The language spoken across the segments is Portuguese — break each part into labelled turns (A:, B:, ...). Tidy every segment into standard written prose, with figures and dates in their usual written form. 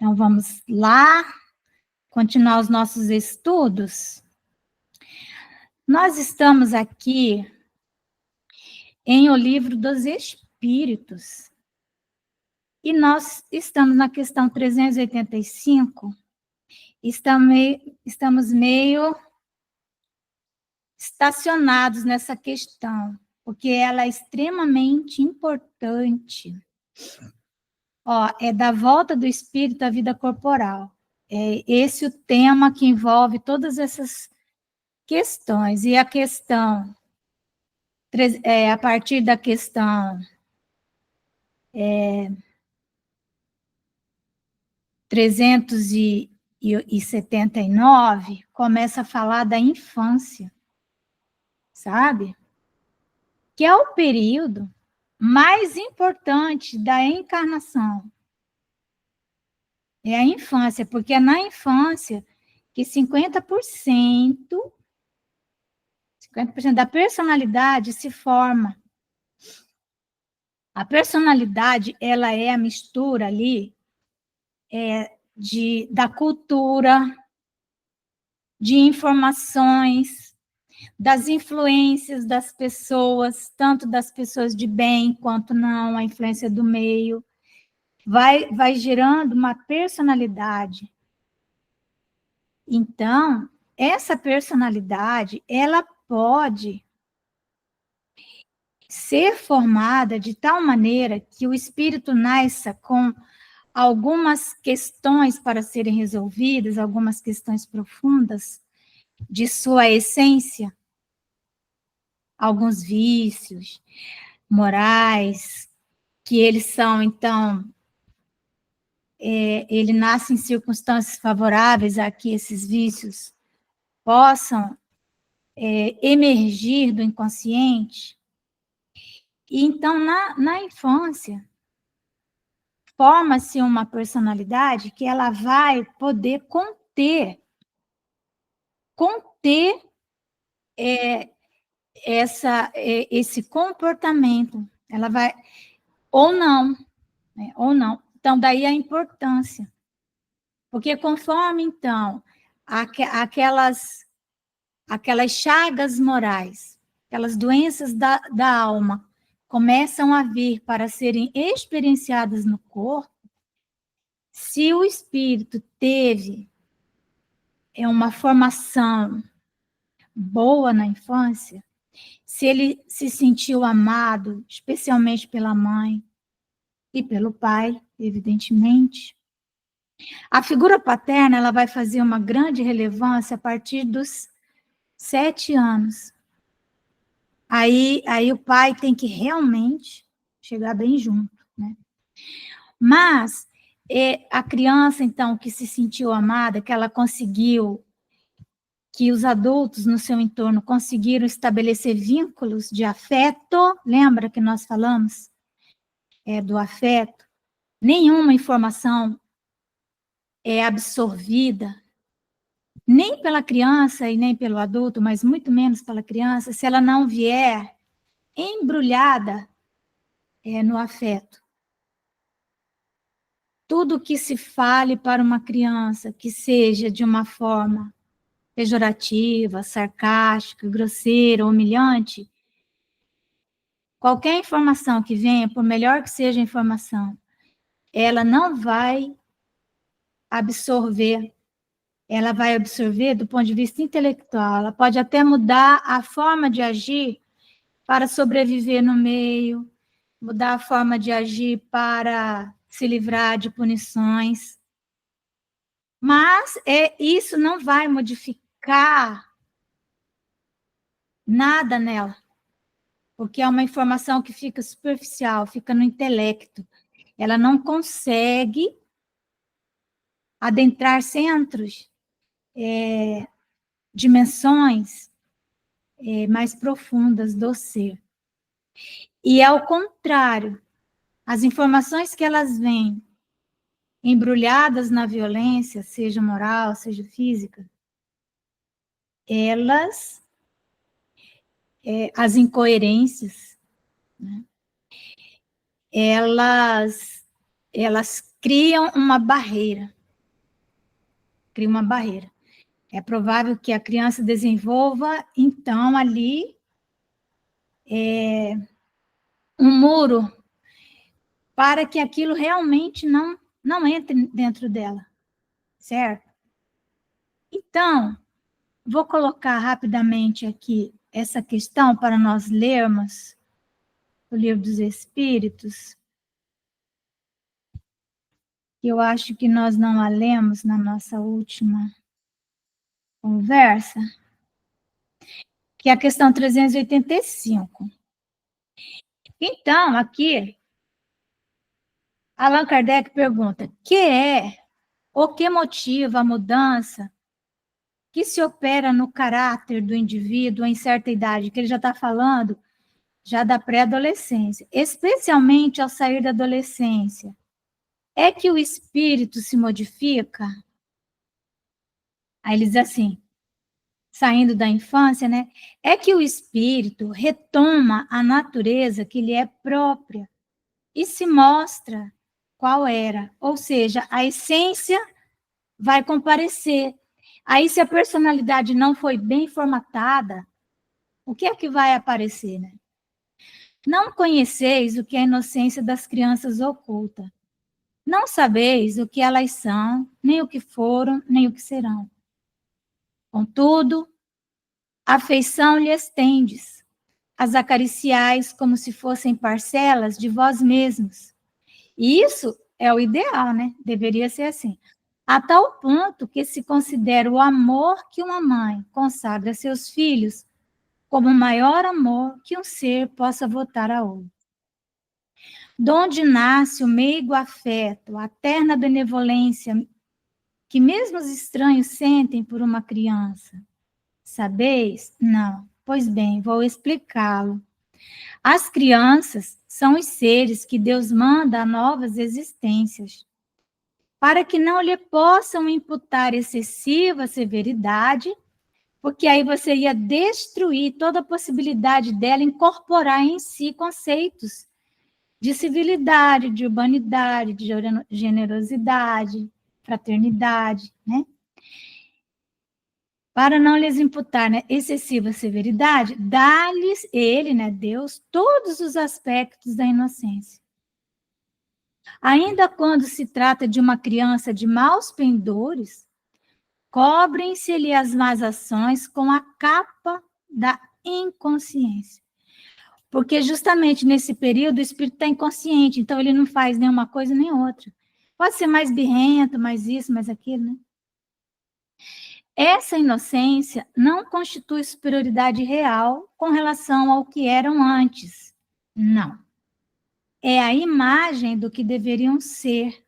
A: Então, vamos lá, continuar os nossos estudos. Nós estamos aqui em O Livro dos Espíritos, e nós estamos na questão 385, estamos meio estacionados nessa questão, porque ela é extremamente importante. É da volta do espírito à vida corporal. É esse o tema que envolve todas essas questões. E a questão, a partir da questão 379, começa a falar da infância, sabe? Que é o período mais importante da encarnação. É a infância, porque é na infância que 50% da personalidade se forma. A personalidade, ela é a mistura ali da cultura, de informações, das influências das pessoas, tanto das pessoas de bem quanto não, a influência do meio, vai gerando uma personalidade. Então, essa personalidade, ela pode ser formada de tal maneira que o espírito nasça com algumas questões para serem resolvidas, algumas questões profundas de sua essência, alguns vícios morais, que eles são, então, ele nasce em circunstâncias favoráveis a que esses vícios possam emergir do inconsciente. E, então, na infância, forma-se uma personalidade que ela vai poder conter esse comportamento. Ela vai, ou não, né, ou não. Então, daí a importância. Porque conforme, então, aquelas chagas morais, aquelas doenças da alma, começam a vir para serem experienciadas no corpo, se o espírito teve uma formação boa na infância, se ele se sentiu amado, especialmente pela mãe e pelo pai, evidentemente, a figura paterna ela vai fazer uma grande relevância a partir dos 7 anos. Aí o pai tem que realmente chegar bem junto, né? Mas a criança, então, que se sentiu amada, que ela conseguiu, que os adultos no seu entorno conseguiram estabelecer vínculos de afeto, lembra que nós falamos do afeto? Nenhuma informação é absorvida, nem pela criança e nem pelo adulto, mas muito menos pela criança, se ela não vier embrulhada no afeto. Tudo que se fale para uma criança que seja de uma forma pejorativa, sarcástica, grosseira, humilhante, qualquer informação que venha, por melhor que seja a informação, ela não vai absorver. Ela vai absorver do ponto de vista intelectual. Ela pode até mudar a forma de agir para sobreviver no meio, mudar a forma de agir para se livrar de punições. Mas isso não vai modificar nada nela, porque é uma informação que fica superficial, fica no intelecto. Ela não consegue adentrar centros, dimensões mais profundas do ser. E, ao contrário, as informações que elas vêm embrulhadas na violência, seja moral, seja física, as incoerências, né, elas criam uma barreira. Cria uma barreira. É provável que a criança desenvolva, então, ali, um muro para que aquilo realmente não entre dentro dela, certo? Então, vou colocar rapidamente aqui essa questão para nós lermos o Livro dos Espíritos, que eu acho que nós não a lemos na nossa última conversa, que é a questão 385. Então, aqui, Allan Kardec pergunta: o que motiva a mudança que se opera no caráter do indivíduo em certa idade, que ele já está falando já da pré-adolescência, especialmente ao sair da adolescência? É que o espírito se modifica? Aí ele diz assim, saindo da infância, né? É que o espírito retoma a natureza que lhe é própria e se mostra qual era. Ou seja, a essência vai comparecer. Aí, se a personalidade não foi bem formatada, o que é que vai aparecer, né? Não conheceis o que a inocência das crianças oculta. Não sabeis o que elas são, nem o que foram, nem o que serão. Contudo, afeição lhes tendes, as acariciais como se fossem parcelas de vós mesmos. E isso é o ideal, né? Deveria ser assim. A tal ponto que se considera o amor que uma mãe consagra a seus filhos como o maior amor que um ser possa votar a outro. Donde nasce o meigo afeto, a terna benevolência que mesmo os estranhos sentem por uma criança. Sabeis? Não. Pois bem, vou explicá-lo. As crianças são os seres que Deus manda a novas existências, para que não lhe possam imputar excessiva severidade, porque aí você ia destruir toda a possibilidade dela incorporar em si conceitos de civilidade, de urbanidade, de generosidade, fraternidade, né? Para não lhes imputar, né, excessiva severidade, dá-lhes ele, né, Deus, todos os aspectos da inocência. Ainda quando se trata de uma criança de maus pendores, cobrem-se-lhe as más ações com a capa da inconsciência. Porque justamente nesse período o espírito está inconsciente, então ele não faz nenhuma coisa nem outra. Pode ser mais birrento, mais isso, mais aquilo, né? Essa inocência não constitui superioridade real com relação ao que eram antes. Não. É a imagem do que deveriam ser.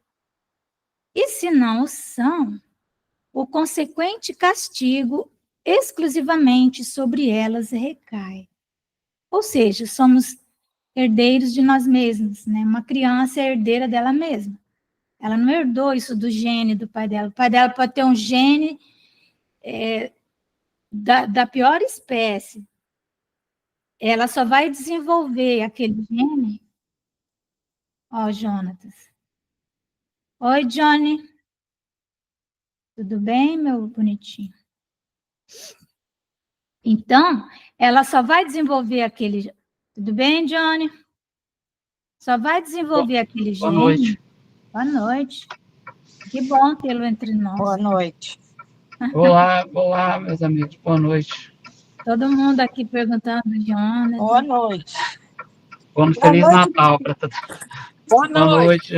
A: E se não o são, o consequente castigo exclusivamente sobre elas recai. Ou seja, somos herdeiros de nós mesmos, né? Uma criança é herdeira dela mesma. Ela não herdou isso do gene do pai dela. O pai dela pode ter um gene da pior espécie. Ela só vai desenvolver aquele gene. Ó, Jonatas. Oi, Johnny. Tudo bem, meu bonitinho? Então, ela só vai desenvolver aquele... Tudo bem, Johnny? Só vai desenvolver aquele gene...
B: Boa noite.
A: Boa noite. Que bom tê-lo entre nós.
C: Boa noite.
B: Olá, meus amigos. Boa noite.
A: Todo mundo aqui perguntando, Jonas.
C: Boa noite.
B: Bom Feliz Natal para todos.
C: Boa noite.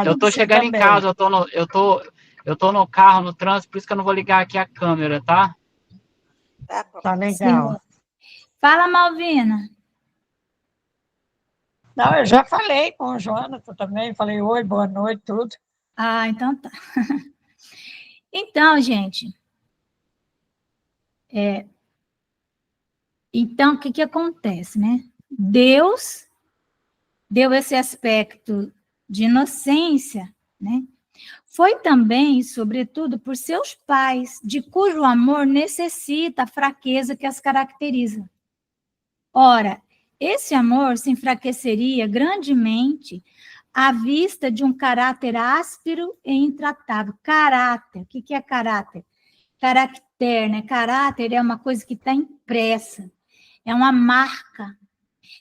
B: Eu tô chegando em casa, eu tô no carro, no trânsito, por isso que eu não vou ligar aqui a câmera, tá?
C: Tá legal.
A: Sim. Fala, Malvina.
C: Não, eu já falei com o Jonathan também, falei oi, boa noite, tudo.
A: Ah, então tá. Então, gente, então, o que acontece, né? Deus deu esse aspecto de inocência, né? Foi também, sobretudo, por seus pais, de cujo amor necessita a fraqueza que as caracteriza. Ora, esse amor se enfraqueceria grandemente à vista de um caráter áspero e intratável. Caráter, o que é caráter? Caractere, né? Caráter é uma coisa que está impressa, é uma marca,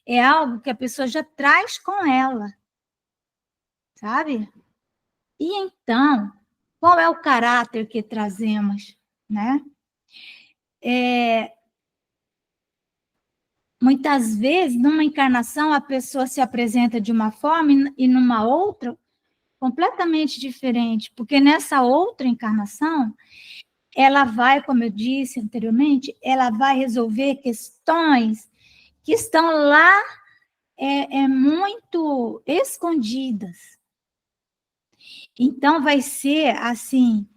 A: é algo que a pessoa já traz com ela, sabe? E então, qual é o caráter que trazemos, né? Muitas vezes, numa encarnação, a pessoa se apresenta de uma forma e numa outra completamente diferente, porque nessa outra encarnação, ela vai, como eu disse anteriormente, ela vai resolver questões que estão lá muito escondidas. Então, vai ser, assim,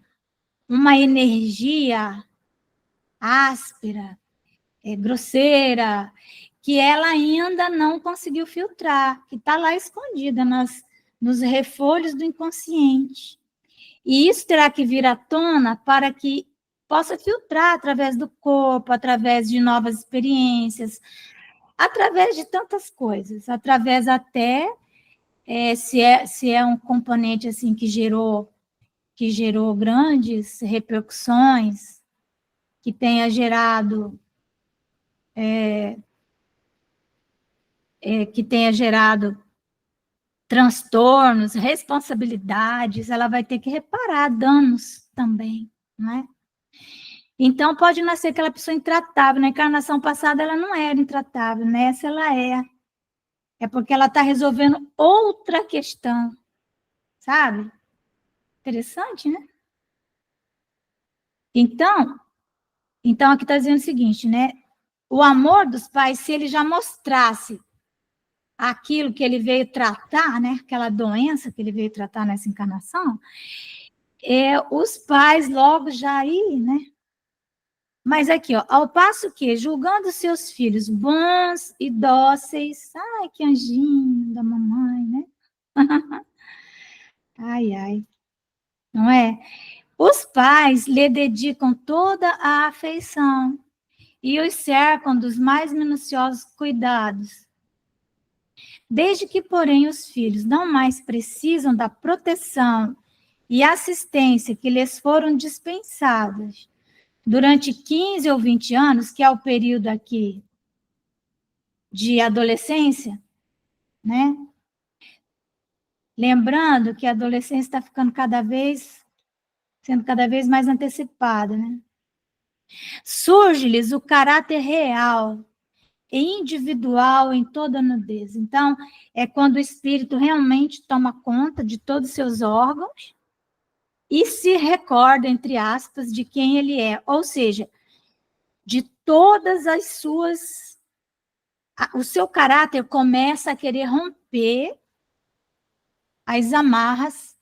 A: uma energia áspera, grosseira, que ela ainda não conseguiu filtrar, que está lá escondida nos refolhos do inconsciente. E isso terá que vir à tona para que possa filtrar através do corpo, através de novas experiências, através de tantas coisas, através até, se é um componente assim que gerou grandes repercussões, que tenha gerado transtornos, responsabilidades, ela vai ter que reparar danos também, não é? Então, pode nascer aquela pessoa intratável. Na encarnação passada, ela não era intratável, nessa ela é. É porque ela está resolvendo outra questão, sabe? Interessante, né? Então aqui está dizendo o seguinte, né? O amor dos pais, se ele já mostrasse aquilo que ele veio tratar, né? Aquela doença que ele veio tratar nessa encarnação, os pais logo já aí, né? Mas aqui, ó, ao passo que, julgando seus filhos bons e dóceis, ai, que anjinho da mamãe, né? Ai, ai, não é? Os pais lhe dedicam toda a afeição e os cercam dos mais minuciosos cuidados. Desde que, porém, os filhos não mais precisam da proteção e assistência que lhes foram dispensadas durante 15 ou 20 anos, que é o período aqui de adolescência, né? Lembrando que a adolescência está ficando sendo cada vez mais antecipada, né? Surge-lhes o caráter real e individual em toda a nudez. Então, é quando o espírito realmente toma conta de todos os seus órgãos e se recorda, entre aspas, de quem ele é, ou seja, de todas as suas... O seu caráter começa a querer romper as amarras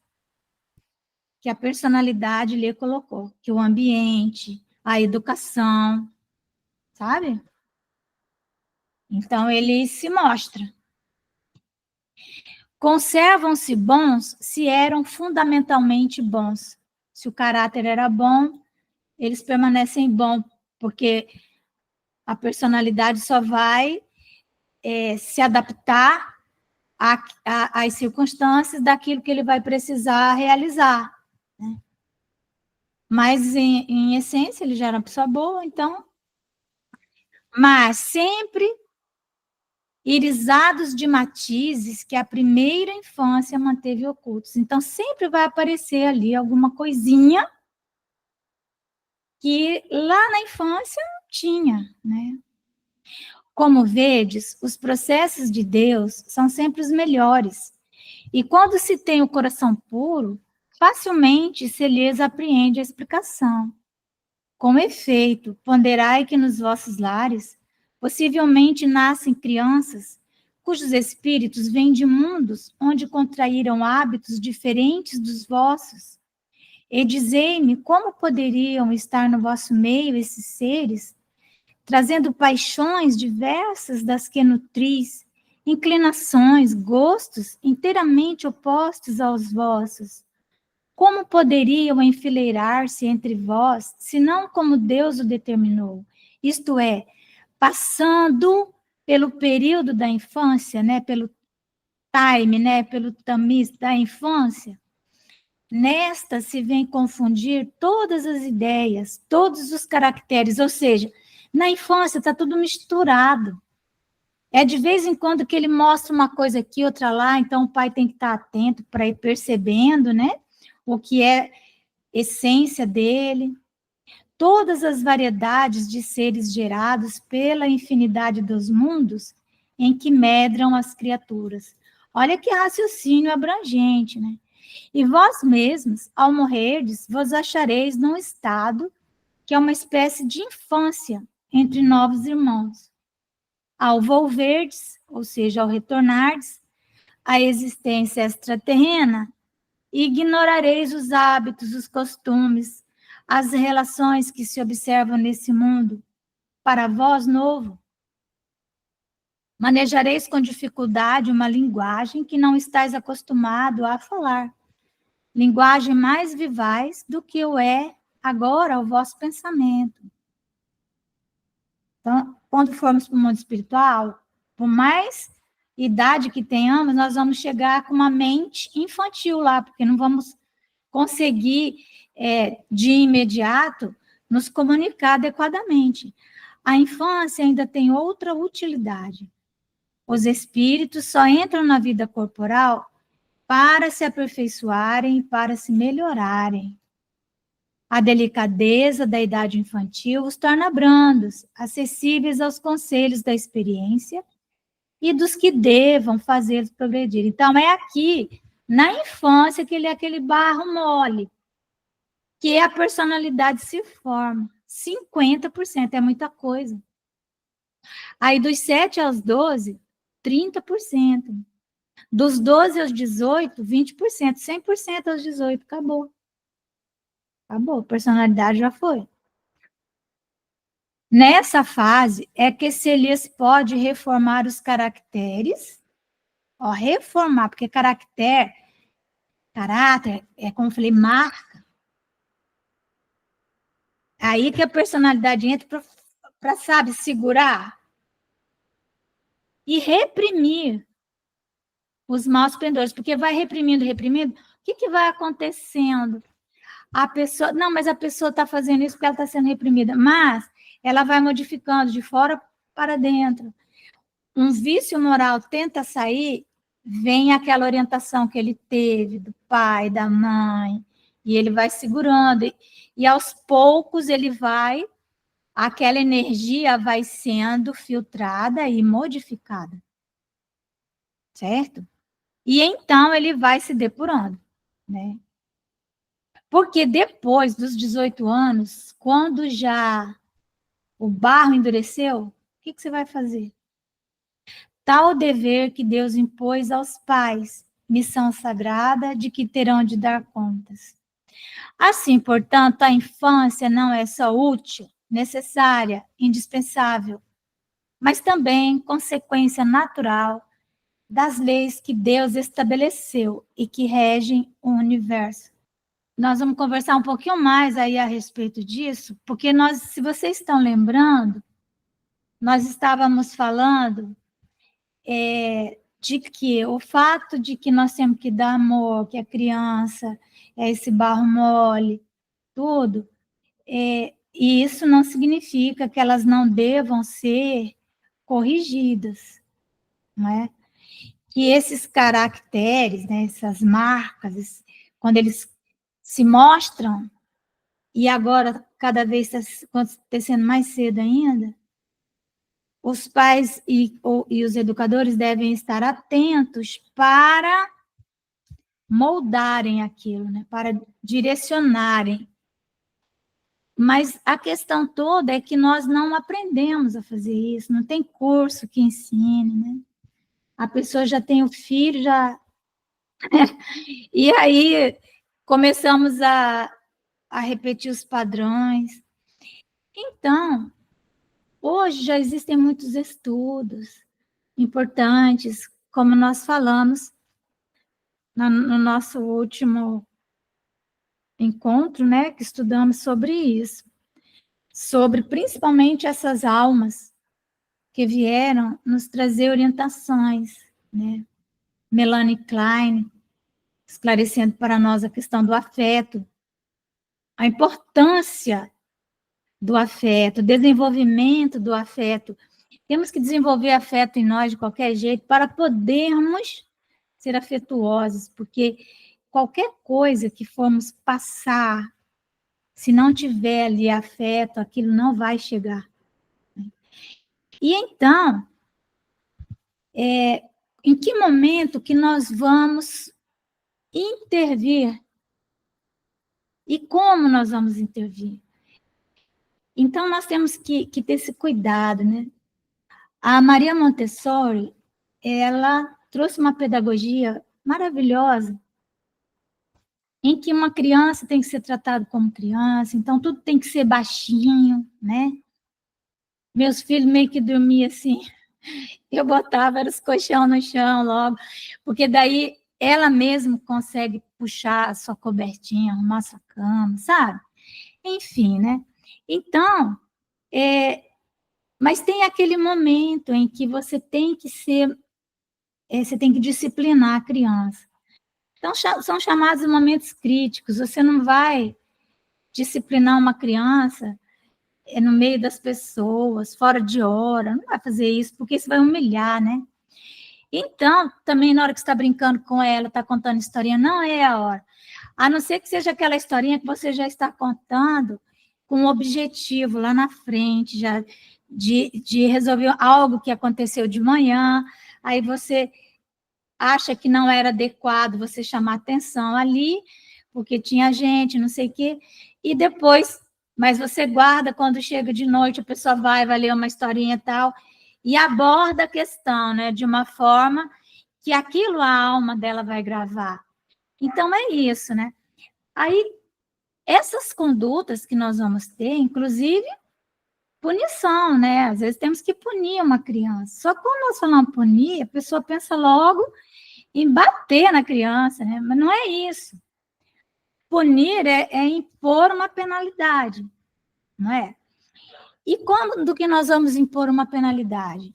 A: que a personalidade lhe colocou, que o ambiente, a educação, sabe? Então, ele se mostra. Conservam-se bons se eram fundamentalmente bons. Se o caráter era bom, eles permanecem bons, porque a personalidade só vai se adaptar às circunstâncias daquilo que ele vai precisar realizar, né? Mas, em essência, ele já era uma pessoa boa, então... Mas sempre irisados de matizes que a primeira infância manteve ocultos. Então, sempre vai aparecer ali alguma coisinha que lá na infância não tinha, né? Como vedes, os processos de Deus são sempre os melhores. E quando se tem o coração puro, facilmente se lhes apreende a explicação. Com efeito, ponderai que nos vossos lares possivelmente nascem crianças cujos espíritos vêm de mundos onde contraíram hábitos diferentes dos vossos. E dizei-me como poderiam estar no vosso meio esses seres, trazendo paixões diversas das que nutris, inclinações, gostos inteiramente opostos aos vossos. Como poderiam enfileirar-se entre vós, senão como Deus o determinou? Isto é, passando pelo período da infância, né, pelo time, né, pelo tamiz da infância, nesta se vem confundir todas as ideias, todos os caracteres, ou seja, na infância está tudo misturado. É de vez em quando que ele mostra uma coisa aqui, outra lá, então o pai tem que estar atento para ir percebendo, né, o que é essência dele. Todas as variedades de seres gerados pela infinidade dos mundos em que medram as criaturas. Olha que raciocínio abrangente, né? E vós mesmos, ao morrerdes, vos achareis num estado que é uma espécie de infância entre novos irmãos. Ao volverdes, ou seja, ao retornardes à existência extraterrena, ignorareis os hábitos, os costumes, as relações que se observam nesse mundo, para vós novo. Manejareis com dificuldade uma linguagem que não estáis acostumado a falar, linguagem mais vivaz do que o é agora o vosso pensamento. Então, quando formos para o mundo espiritual, por mais idade que tenhamos, nós vamos chegar com uma mente infantil lá, porque não vamos conseguir, de imediato, nos comunicar adequadamente. A infância ainda tem outra utilidade. Os espíritos só entram na vida corporal para se aperfeiçoarem, para se melhorarem. A delicadeza da idade infantil os torna brandos, acessíveis aos conselhos da experiência e dos que devam fazê-los progredir. Então, é aqui, na infância, que ele é aquele barro mole, que a personalidade se forma. 50% é muita coisa. Aí, dos 7 aos 12, 30%. Dos 12 aos 18, 20%. 100% aos 18, acabou. Acabou, personalidade já foi. Nessa fase é que se lhes pode reformar os caracteres, reformar, porque caráter, como eu falei, marca. Aí que a personalidade entra para, sabe, segurar e reprimir os maus pendores, porque vai reprimindo, o que vai acontecendo? A pessoa, não, mas a pessoa está fazendo isso porque ela está sendo reprimida, mas ela vai modificando de fora para dentro. Um vício moral tenta sair, vem aquela orientação que ele teve do pai, da mãe, e ele vai segurando, e aos poucos aquela energia vai sendo filtrada e modificada, certo? E então ele vai se depurando, né? Porque depois dos 18 anos, quando já o barro endureceu, o que você vai fazer? Tal dever que Deus impôs aos pais, missão sagrada de que terão de dar contas. Assim, portanto, a infância não é só útil, necessária, indispensável, mas também consequência natural das leis que Deus estabeleceu e que regem o universo. Nós vamos conversar um pouquinho mais aí a respeito disso, porque se vocês estão lembrando, nós estávamos falando de que o fato de que nós temos que dar amor, que a criança é esse barro mole, tudo, e isso não significa que elas não devam ser corrigidas, não é? Que esses caracteres, né, essas marcas, quando eles se mostram, e agora cada vez está acontecendo mais cedo ainda, os pais e os educadores devem estar atentos para moldarem aquilo, né, para direcionarem. Mas a questão toda é que nós não aprendemos a fazer isso, não tem curso que ensine, né? A pessoa já tem o filho, já... E aí começamos a repetir os padrões. Então, hoje já existem muitos estudos importantes, como nós falamos no nosso último encontro, né, que estudamos sobre isso, sobre principalmente essas almas que vieram nos trazer orientações, né? Melanie Klein, esclarecendo para nós a questão do afeto, a importância do afeto, o desenvolvimento do afeto. Temos que desenvolver afeto em nós de qualquer jeito para podermos ser afetuosos, porque qualquer coisa que formos passar, se não tiver ali afeto, aquilo não vai chegar. E então, em que momento que nós vamos intervir? E como nós vamos intervir? Então, nós temos que ter esse cuidado, né? A Maria Montessori, ela trouxe uma pedagogia maravilhosa, em que uma criança tem que ser tratada como criança, então tudo tem que ser baixinho, né? Meus filhos meio que dormiam assim, eu botava os colchão no chão logo, porque daí ela mesma consegue puxar a sua cobertinha, arrumar a sua cama, sabe? Enfim, né? Então, mas tem aquele momento em que você tem que você tem que disciplinar a criança. Então, são chamados momentos críticos. Você não vai disciplinar uma criança no meio das pessoas, fora de hora, não vai fazer isso, porque isso vai humilhar, né? Então, também na hora que você está brincando com ela, está contando historinha, não é a hora. A não ser que seja aquela historinha que você já está contando com um objetivo lá na frente, já de resolver algo que aconteceu de manhã, aí você acha que não era adequado você chamar atenção ali, porque tinha gente, não sei o quê, e depois, mas você guarda quando chega de noite, a pessoa vai ler uma historinha e tal, e aborda a questão, né, de uma forma que aquilo a alma dela vai gravar. Então, é isso, né? Aí, essas condutas que nós vamos ter, inclusive, punição, né? Às vezes temos que punir uma criança. Só que quando nós falamos punir, a pessoa pensa logo em bater na criança, né? Mas não é isso. Punir é impor uma penalidade, não é? E quando que nós vamos impor uma penalidade?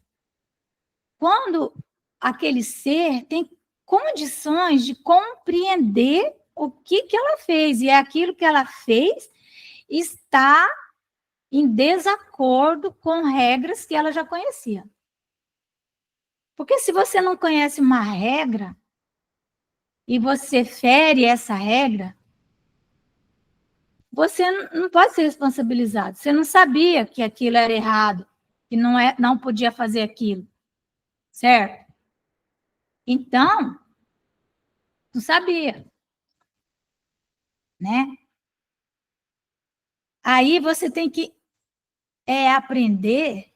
A: Quando aquele ser tem condições de compreender o que ela fez, e aquilo que ela fez está em desacordo com regras que ela já conhecia. Porque se você não conhece uma regra e você fere essa regra, você não pode ser responsabilizado. Você não sabia que aquilo era errado, que não podia fazer aquilo, certo? Então, não sabia, né? Aí você tem que aprender,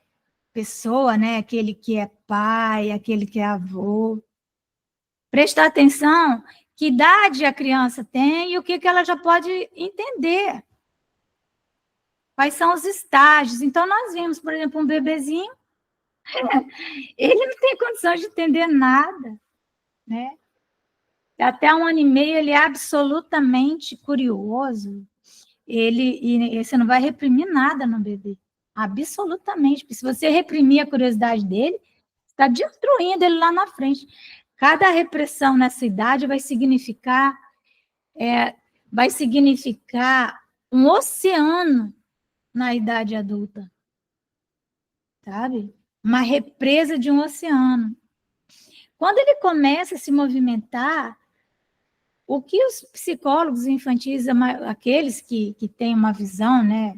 A: pessoa, né? Aquele que é pai, aquele que é avô, prestar atenção que idade a criança tem e o que ela já pode entender. Quais são os estágios? Então, nós vimos, por exemplo, um bebezinho, ele não tem condição de entender nada, né? Até 1 ano e meio, ele é absolutamente curioso, e você não vai reprimir nada no bebê, absolutamente, porque se você reprimir a curiosidade dele, está destruindo ele lá na frente. Cada repressão nessa idade vai significar um oceano na idade adulta, sabe? Uma represa de um oceano. Quando ele começa a se movimentar, o que os psicólogos infantis, aqueles que têm uma visão, né,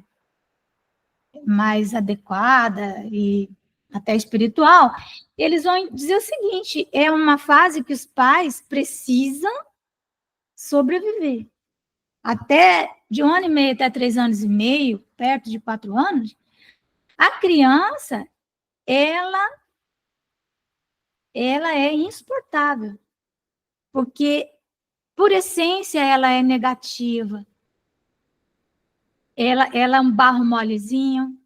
A: mais adequada e até espiritual, eles vão dizer o seguinte: é uma fase que os pais precisam sobreviver. Até de 1 ano e meio até 3 anos e meio, perto de 4 anos, a criança, ela é insuportável, porque, por essência, ela é negativa. Ela é um barro molezinho,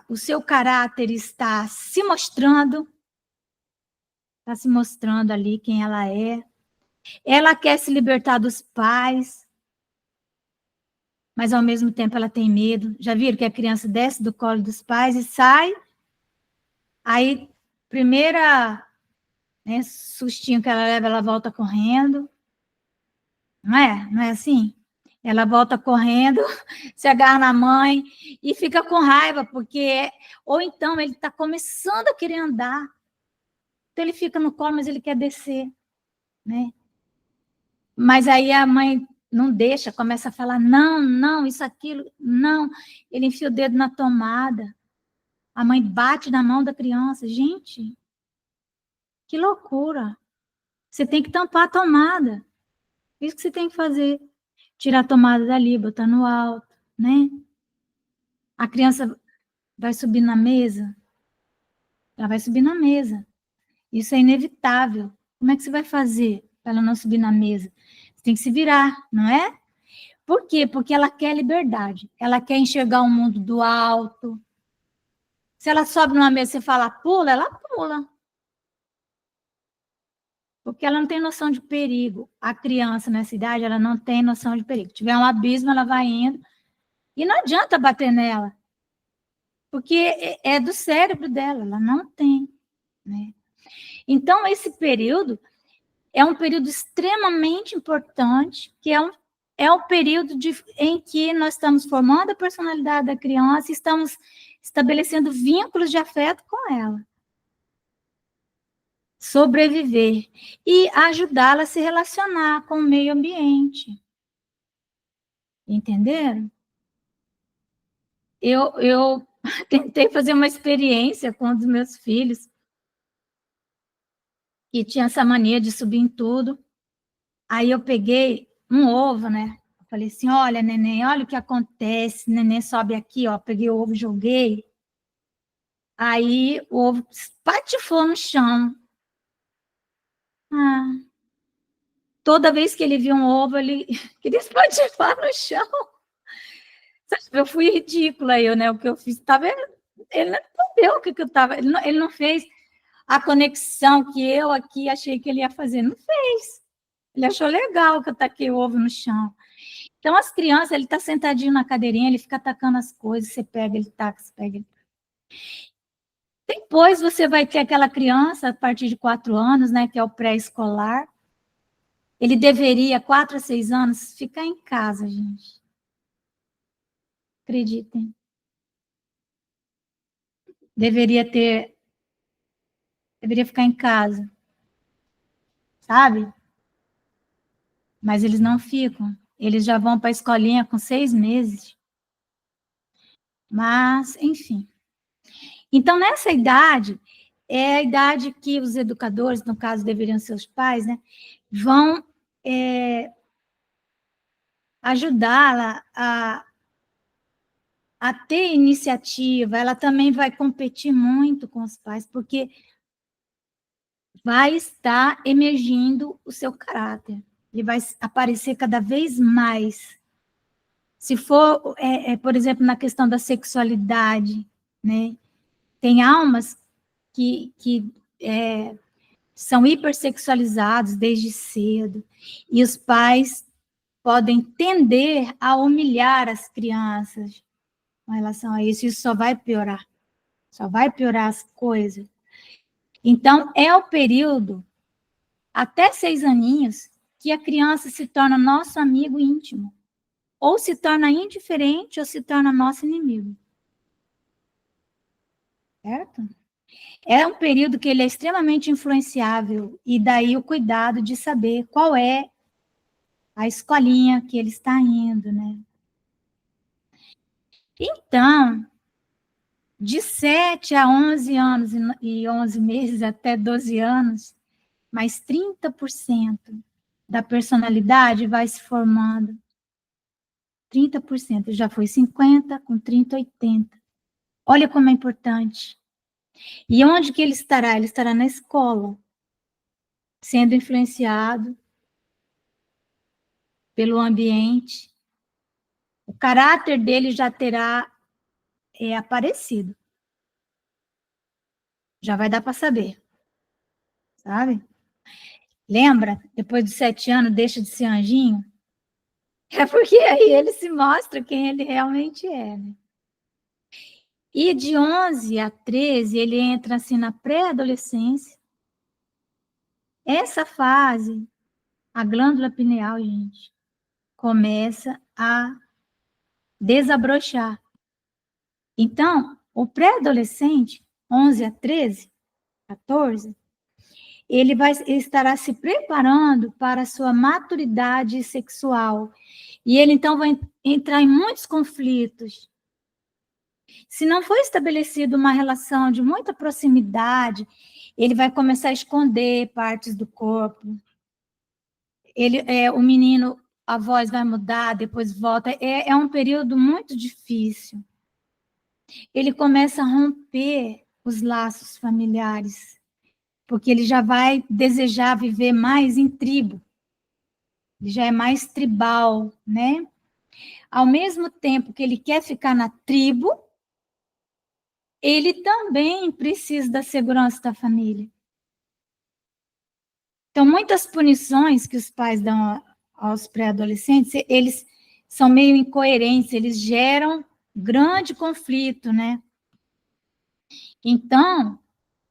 A: o seu caráter está se mostrando ali quem ela é. Ela quer se libertar dos pais, mas, ao mesmo tempo, ela tem medo. Já viram que a criança desce do colo dos pais e sai? Aí, primeira né? Sustinho que ela leva, ela volta correndo. Não é? Não é assim? Ela volta correndo, se agarra na mãe e fica com raiva, porque... Ou então ele está começando a querer andar. Então ele fica no colo, mas ele quer descer, né? Mas aí a mãe não deixa, começa a falar, não, não, isso, aquilo, não. Ele enfia o dedo na tomada. A mãe bate na mão da criança. Gente, que loucura. Você tem que tampar a tomada. Isso que você tem que fazer. Tirar a tomada dali, botar no alto, né? A criança vai subir na mesa? Ela vai subir na mesa. Isso é inevitável. Como é que você vai fazer para ela não subir na mesa? Você tem que se virar, não é? Por quê? Porque ela quer liberdade. Ela quer enxergar o mundo do alto. Se ela sobe numa mesa e você fala pula, ela pula. Porque ela não tem noção de perigo. A criança nessa idade, ela não tem noção de perigo. Se tiver um abismo, ela vai indo. E não adianta bater nela. Porque é do cérebro dela, ela não tem, né? Então, esse período é um período extremamente importante, que é o período em que nós estamos formando a personalidade da criança e estamos estabelecendo vínculos de afeto com ela. Sobreviver e ajudá-la a se relacionar com o meio ambiente. Entenderam? Eu tentei fazer uma experiência com um dos meus filhos, que tinha essa mania de subir em tudo. Aí eu peguei um ovo, né? Eu falei assim, olha, neném, olha o que acontece. Neném sobe aqui, ó. Peguei o ovo, joguei. Aí o ovo espatifou no chão. Ah, toda vez que ele via um ovo, ele queria espatifar no chão. Eu fui ridícula, né? O que eu fiz, tava, ele não entendeu o que eu estava... Ele não fez a conexão que eu aqui achei que ele ia fazer. Não fez. Ele achou legal que eu taquei o ovo no chão. Então, as crianças, ele está sentadinho na cadeirinha, ele fica atacando as coisas, você pega, ele taca, você pega, ele taca. Depois você vai ter aquela criança, a partir de 4 anos, né, que é o pré-escolar. Ele deveria, 4 a 6 anos, ficar em casa, gente. Acreditem. Deveria ficar em casa. Sabe? Mas eles não ficam. Eles já vão para a escolinha com 6 meses. Mas, enfim. Então, nessa idade, é a idade que os educadores, no caso, deveriam ser os pais, né, vão ajudá-la a ter iniciativa. Ela também vai competir muito com os pais, porque vai estar emergindo o seu caráter. Ele vai aparecer cada vez mais. Se for, por exemplo, na questão da sexualidade, né? Tem almas que são hipersexualizados desde cedo, e os pais podem tender a humilhar as crianças com relação a isso. Isso só vai piorar as coisas. Então, é o período, até 6 aninhos, que a criança se torna nosso amigo íntimo, ou se torna indiferente, ou se torna nosso inimigo. Certo? É um período que ele é extremamente influenciável, e daí o cuidado de saber qual é a escolinha que ele está indo, né? Então, de 7 a 11 anos e 11 meses até 12 anos, mais 30% da personalidade vai se formando. 30%, já foi 50, com 30, 80. Olha como é importante. E onde que ele estará? Ele estará na escola, sendo influenciado pelo ambiente. O caráter dele já terá aparecido. Já vai dar para saber. Sabe? Lembra? Depois de 7 anos, deixa de ser anjinho? É porque aí ele se mostra quem ele realmente é, né? E de 11 a 13, ele entra assim na pré-adolescência. Essa fase, a glândula pineal, gente, começa a desabrochar. Então, o pré-adolescente, 11 a 13, 14, ele estará se preparando para a sua maturidade sexual. E ele, então, vai entrar em muitos conflitos. Se não for estabelecida uma relação de muita proximidade, ele vai começar a esconder partes do corpo. O menino, a voz vai mudar, depois volta. É um período muito difícil. Ele começa a romper os laços familiares, porque ele já vai desejar viver mais em tribo. Ele já é mais tribal, né? Ao mesmo tempo que ele quer ficar na tribo, ele também precisa da segurança da família. Então, muitas punições que os pais dão aos pré-adolescentes, eles são meio incoerentes, eles geram grande conflito, né? Então,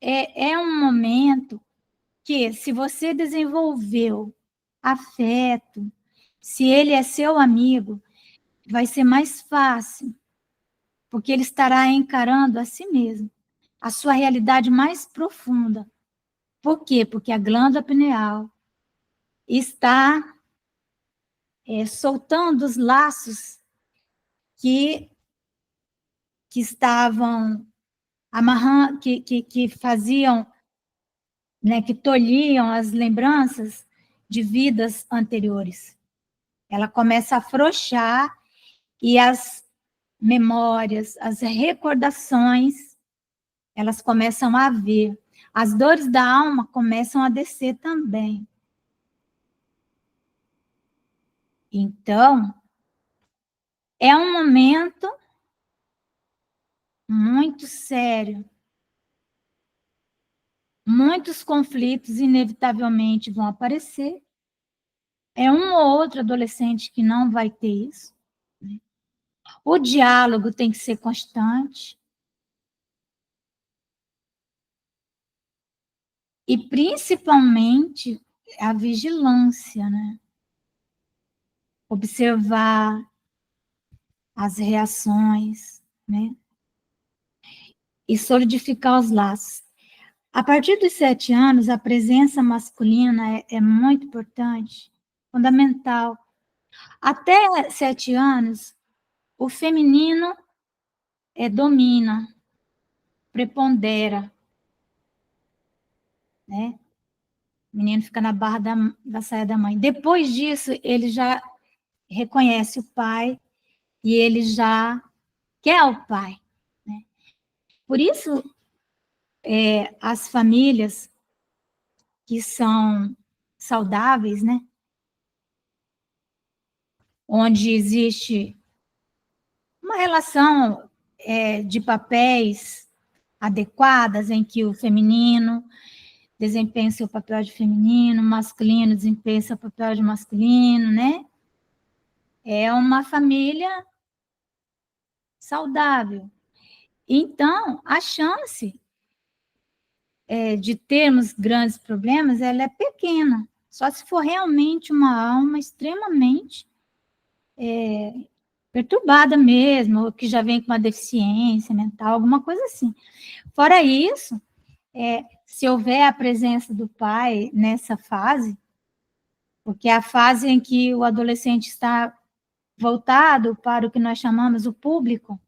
A: é um momento que, se você desenvolveu afeto, se ele é seu amigo, vai ser mais fácil, porque ele estará encarando a si mesmo, a sua realidade mais profunda. Por quê? Porque a glândula pineal está soltando os laços que estavam amarrando, que faziam, né, que tolhiam as lembranças de vidas anteriores. Ela começa a afrouxar e as memórias, as recordações, elas começam a vir. As dores da alma começam a descer também. Então, é um momento muito sério. Muitos conflitos inevitavelmente vão aparecer. É um ou outro adolescente que não vai ter isso. O diálogo tem que ser constante. E, principalmente, a vigilância, né? Observar as reações, né? E solidificar os laços. A partir dos 7 anos, a presença masculina é muito importante, fundamental. Até 7 anos, o feminino domina, prepondera, né? O menino fica na barra da saia da mãe. Depois disso, ele já reconhece o pai e ele já quer o pai, né? Por isso, as famílias que são saudáveis, né? Onde existe uma relação de papéis adequadas, em que o feminino desempenha seu papel de feminino, o masculino desempenha seu papel de masculino, né? É uma família saudável. Então, a chance de termos grandes problemas, ela é pequena, só se for realmente uma alma extremamente perturbada mesmo, ou que já vem com uma deficiência mental, alguma coisa assim. Fora isso, se houver a presença do pai nessa fase, porque é a fase em que o adolescente está voltado para o que nós chamamos o público,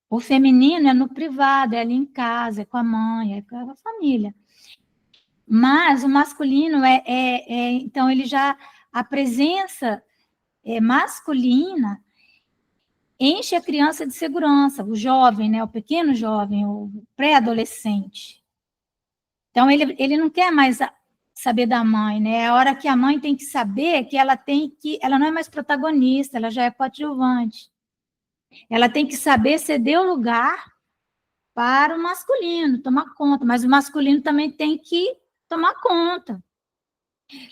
A: o feminino é no privado, é ali em casa, é com a mãe, é com a família. Mas o masculino então, ele já, a presença masculina enche a criança de segurança, o jovem, né, o pequeno jovem, o pré-adolescente. Então, ele não quer mais saber da mãe, né? É a hora que a mãe tem que saber que ela não é mais protagonista, ela já é coadjuvante. Ela tem que saber ceder o lugar para o masculino, tomar conta, mas o masculino também tem que tomar conta.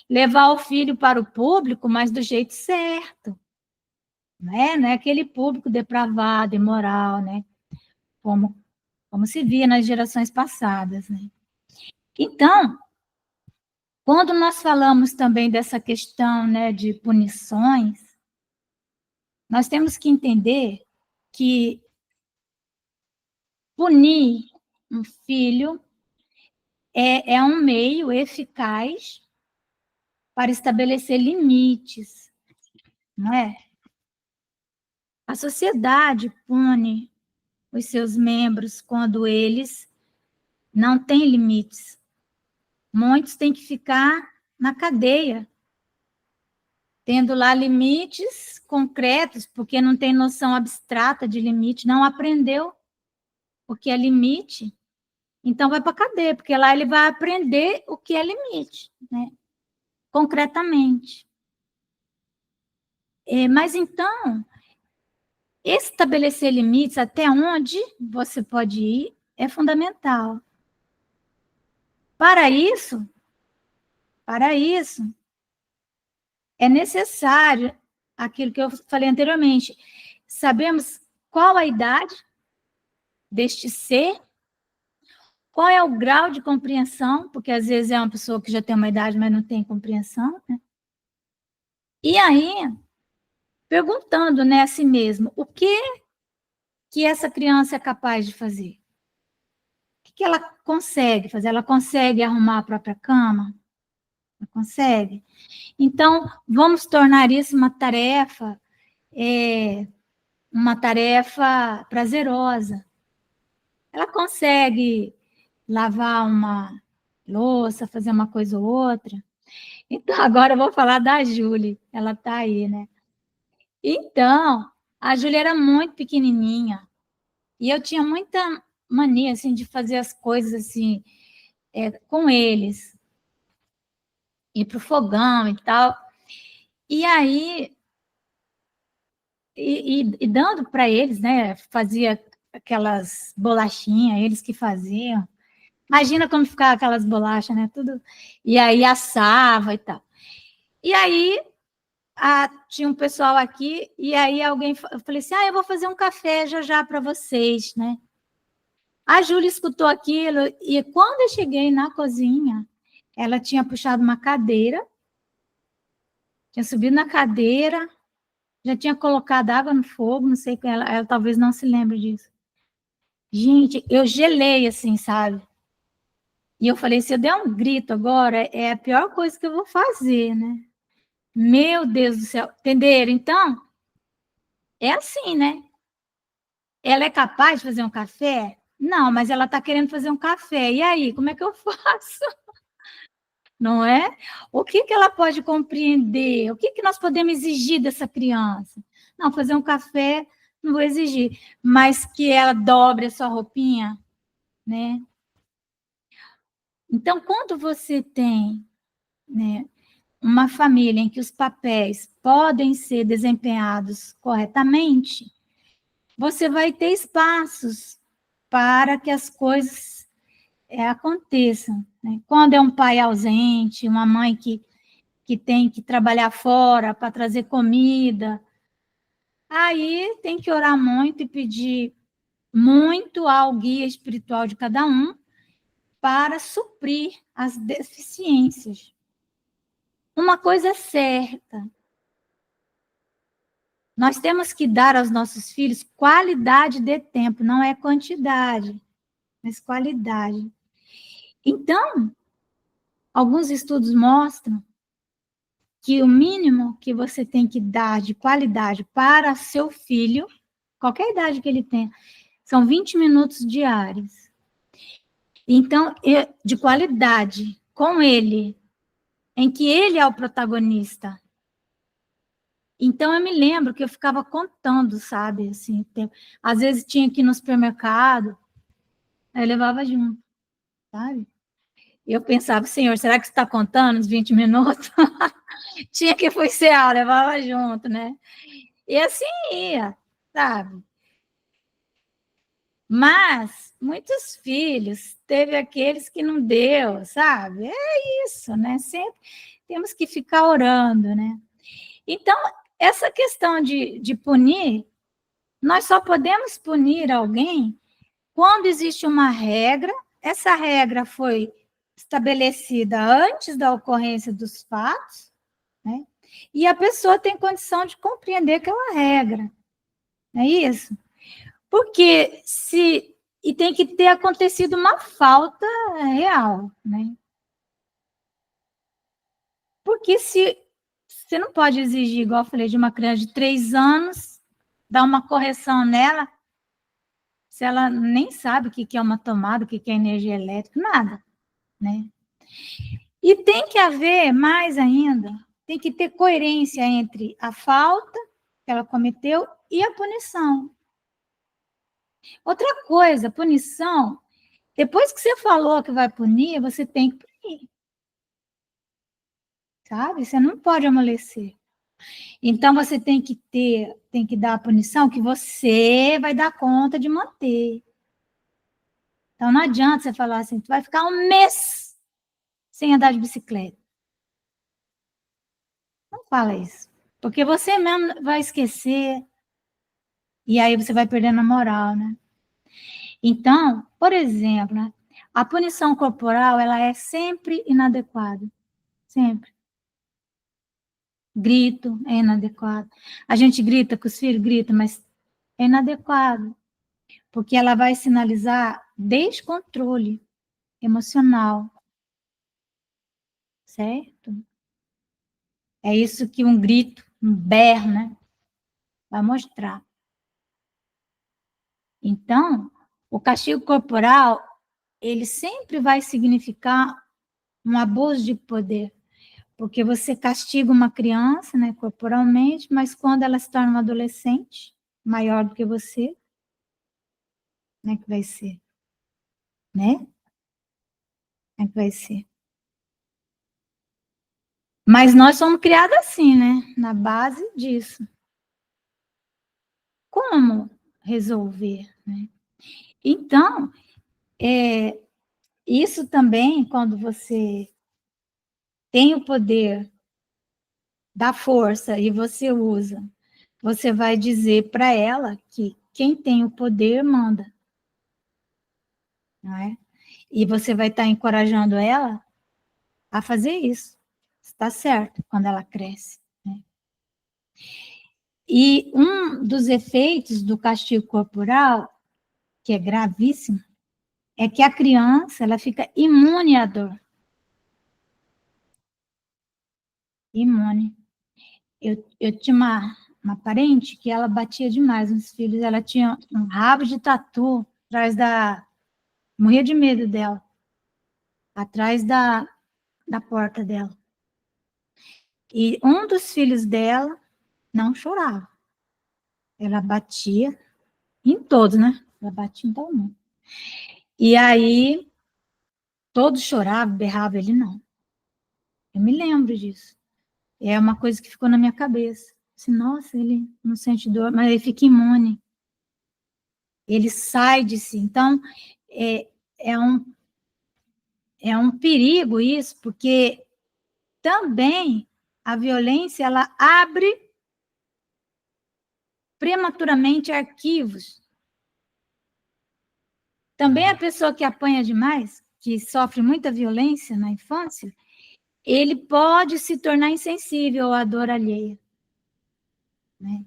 A: Levar o filho para o público, mas do jeito certo. Não é aquele público depravado, imoral, né? Como se via nas gerações passadas, né? Então, Quando nós falamos também dessa questão, né, de punições, nós temos que entender que punir um filho é um meio eficaz para estabelecer limites, não é? A sociedade pune os seus membros quando eles não têm limites. Muitos têm que ficar na cadeia, tendo lá limites concretos, porque não tem noção abstrata de limite, não aprendeu o que é limite, então vai para a cadeia, porque lá ele vai aprender o que é limite, né? Concretamente. Mas então, estabelecer limites até onde você pode ir é fundamental. Para isso, é necessário aquilo que eu falei anteriormente. Sabemos qual a idade deste ser, qual é o grau de compreensão, porque às vezes é uma pessoa que já tem uma idade, mas não tem compreensão, né? E aí, perguntando, né, a si mesmo, o que essa criança é capaz de fazer? O que ela consegue fazer? Ela consegue arrumar a própria cama? Ela consegue? Então, vamos tornar isso uma tarefa prazerosa. Ela consegue lavar uma louça, fazer uma coisa ou outra. Então, agora eu vou falar da Júlia. Ela está aí, né? Então, a Júlia era muito pequenininha. E eu tinha muita mania, assim, de fazer as coisas, assim, com eles. Ir para o fogão e tal. E aí, e dando para eles, né? Fazia aquelas bolachinhas, eles que faziam. Imagina como ficava aquelas bolachas, né? Tudo. E aí assava e tal. E aí tinha um pessoal aqui, e aí eu falei assim: eu vou fazer um café já para vocês, né? A Júlia escutou aquilo, e quando eu cheguei na cozinha, ela tinha puxado uma cadeira, tinha subido na cadeira, já tinha colocado água no fogo, não sei, ela talvez não se lembre disso. Gente, eu gelei assim, sabe? E eu falei, se eu der um grito agora, é a pior coisa que eu vou fazer, né? Meu Deus do céu, entenderam? Então, é assim, né? Ela é capaz de fazer um café? Não, mas ela está querendo fazer um café. E aí, como é que eu faço? Não é? O que ela pode compreender? O que nós podemos exigir dessa criança? Não, fazer um café, não vou exigir, mas que ela dobre a sua roupinha, né? Então, quando você tem, né, uma família em que os papéis podem ser desempenhados corretamente, você vai ter espaços para que as coisas aconteçam, né? Quando é um pai ausente, uma mãe que tem que trabalhar fora para trazer comida, aí tem que orar muito e pedir muito ao guia espiritual de cada um para suprir as deficiências. Uma coisa é certa, nós temos que dar aos nossos filhos qualidade de tempo, não é quantidade, mas qualidade. Então, alguns estudos mostram que o mínimo que você tem que dar de qualidade para seu filho, qualquer idade que ele tenha, são 20 minutos diários. Então, de qualidade, com ele, em que ele é o protagonista. Então, eu me lembro que eu ficava contando, sabe? Assim, às vezes tinha que ir no supermercado, aí eu levava junto, sabe? Eu pensava, Senhor, será que você está contando os 20 minutos? Tinha que ser aula, levava junto, né? E assim ia, sabe? Mas muitos filhos, teve aqueles que não deu, sabe? É isso, né? Sempre temos que ficar orando, né? Então, essa questão de punir, nós só podemos punir alguém quando existe uma regra, essa regra foi estabelecida antes da ocorrência dos fatos, né? E a pessoa tem condição de compreender aquela regra. Não é isso? Porque e tem que ter acontecido uma falta real, né? Porque se você não pode exigir, igual eu falei, de uma criança de 3 anos, dar uma correção nela, se ela nem sabe o que é uma tomada, o que é energia elétrica, nada, né? E tem que haver, mais ainda, tem que ter coerência entre a falta que ela cometeu e a punição. Outra coisa, punição, depois que você falou que vai punir, você tem que punir. Sabe? Você não pode amolecer. Então, você tem que dar a punição que você vai dar conta de manter. Então, não adianta você falar assim, tu vai ficar 1 mês sem andar de bicicleta. Não fala isso. Porque você mesmo vai esquecer, e aí você vai perdendo a moral, né? Então, por exemplo, né, a punição corporal, ela é sempre inadequada. Sempre. Grito é inadequado. A gente grita com os filhos, grita, mas é inadequado. Porque ela vai sinalizar descontrole emocional. Certo? É isso que um grito, um berro, né, vai mostrar. Então, o castigo corporal, ele sempre vai significar um abuso de poder, porque você castiga uma criança, né, corporalmente, mas quando ela se torna uma adolescente, maior do que você, como é que vai ser? Né? Como é que vai ser? Mas nós somos criados assim, né? Na base disso. Como resolver, né? Então, isso também, quando você tem o poder da força e você usa, você vai dizer para ela que quem tem o poder manda, não é? E você vai estar encorajando ela a fazer isso. Está certo, quando ela cresce, né? E um dos efeitos do castigo corporal, que é gravíssimo, é que a criança ela fica imune à dor. Imune. Eu tinha uma parente que ela batia demais nos filhos, ela tinha um rabo de tatu atrás morria de medo dela, atrás da porta dela. E um dos filhos dela não chorava. Ela batia em todos, né? Ela batia em todo mundo. E aí, todos choravam, berravam, ele não. Eu me lembro disso. É uma coisa que ficou na minha cabeça. Assim, nossa, ele não sente dor, mas ele fica imune. Ele sai de si. Então, é um perigo isso, porque também a violência, ela abre prematuramente arquivos. Também a pessoa que apanha demais, que sofre muita violência na infância, ele pode se tornar insensível à dor alheia, né?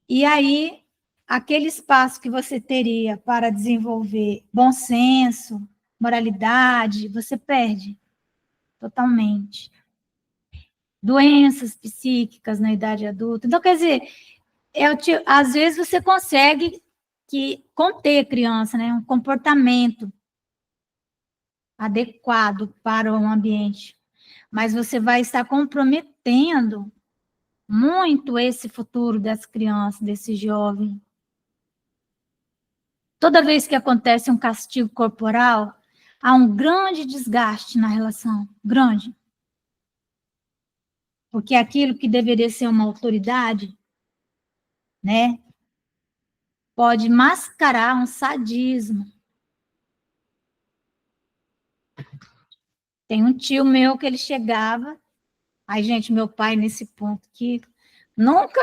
A: E aí, aquele espaço que você teria para desenvolver bom senso, moralidade, você perde totalmente. Doenças psíquicas na idade adulta. Então, quer dizer, às vezes você consegue conter a criança, né? Um comportamento adequado para o ambiente, mas você vai estar comprometendo muito esse futuro das crianças, desse jovem. Toda vez que acontece um castigo corporal, há um grande desgaste na relação, grande. Porque aquilo que deveria ser uma autoridade, né, pode mascarar um sadismo. Tem um tio meu que ele chegava, ai, gente, meu pai nesse ponto que nunca,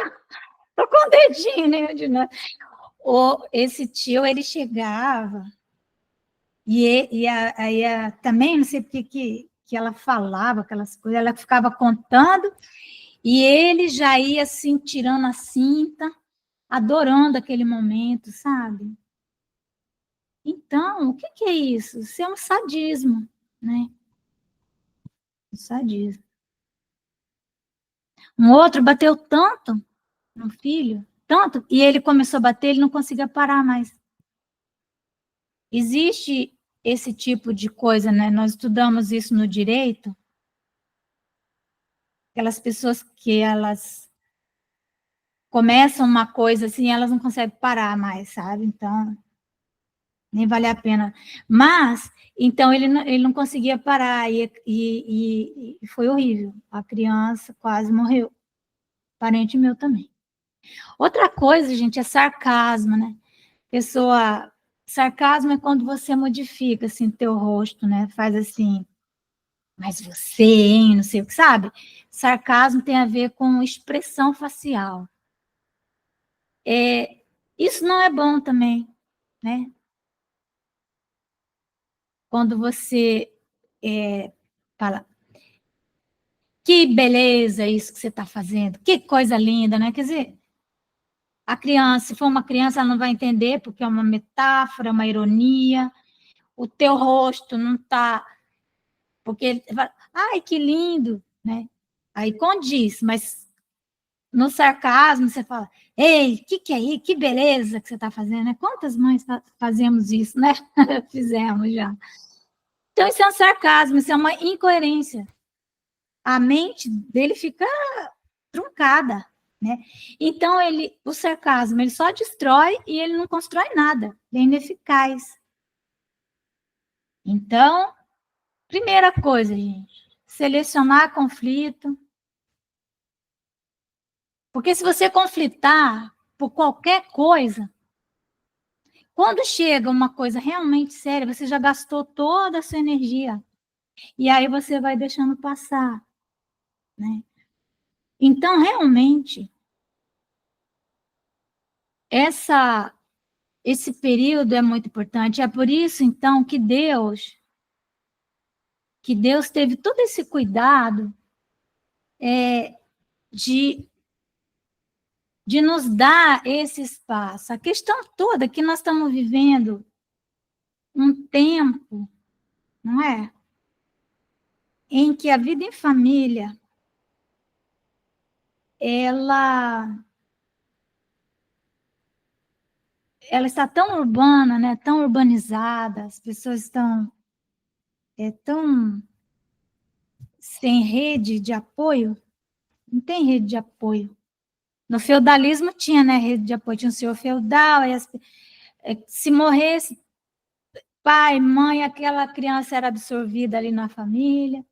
A: tô com o dedinho, né, esse tio, ele chegava Também, não sei porque que ela falava aquelas coisas, ela ficava contando, e ele já ia assim, tirando a cinta, adorando aquele momento, sabe? Então, o que é isso? Isso é um sadismo, né? Um sadismo. Um outro bateu tanto no filho, tanto, e ele começou a bater, ele não conseguia parar mais. Existe esse tipo de coisa, né? Nós estudamos isso no direito, aquelas pessoas que elas começam uma coisa assim, elas não conseguem parar mais, sabe? Então, nem vale a pena. Mas, então, ele não conseguia parar, e foi horrível. A criança quase morreu. Parente meu também. Outra coisa, gente, é sarcasmo, né? Sarcasmo é quando você modifica, assim, teu rosto, né? Faz assim, mas você, hein? Não sei o que, sabe? Sarcasmo tem a ver com expressão facial. Isso não é bom também, né? Quando você fala, que beleza isso que você está fazendo, que coisa linda, né? Quer dizer, a criança, se for uma criança, ela não vai entender, porque é uma metáfora, uma ironia, o teu rosto não está... Porque ele fala, ai, que lindo, né? Aí condiz, mas no sarcasmo você fala, ei, que é isso? Que beleza que você está fazendo, né? Quantas mães fazemos isso, né? Fizemos já. Então, isso é um sarcasmo, isso é uma incoerência. A mente dele fica truncada, né? Então, o sarcasmo, ele só destrói e ele não constrói nada, ele é ineficaz. Então, primeira coisa, gente, selecionar conflito. Porque se você conflitar por qualquer coisa, quando chega uma coisa realmente séria, você já gastou toda a sua energia. E aí você vai deixando passar, né? Então, realmente, esse período é muito importante. É por isso, então, que Deus teve todo esse cuidado de nos dar esse espaço. A questão toda é que nós estamos vivendo um tempo, não é? Em que a vida em família, ela está tão urbana, né? Tão urbanizada, as pessoas estão tão sem rede de apoio. Não tem rede de apoio. No feudalismo tinha, né, rede de apoio, tinha um senhor feudal, se morresse pai, mãe, aquela criança era absorvida ali na família.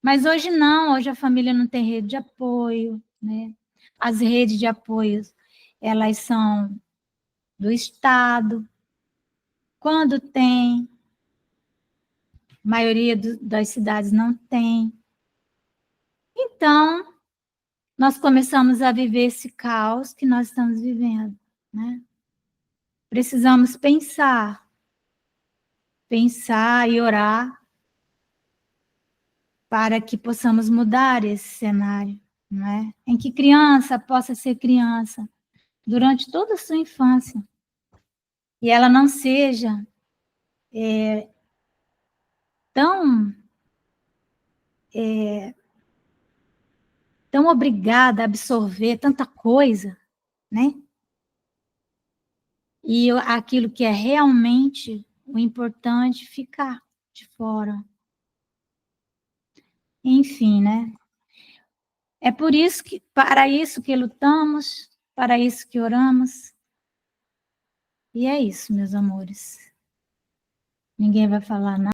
A: Mas hoje não, hoje a família não tem rede de apoio, né? As redes de apoio, elas são do Estado. Quando tem, a maioria das cidades não tem. Então, nós começamos a viver esse caos que nós estamos vivendo, né? Precisamos pensar e orar para que possamos mudar esse cenário, não é? Em que criança possa ser criança durante toda a sua infância e ela não seja tão obrigada a absorver tanta coisa, né? E aquilo que é realmente o importante ficar de fora. Enfim, né? É por isso que, para isso que lutamos, para isso que oramos. E é isso, meus amores. Ninguém vai falar nada.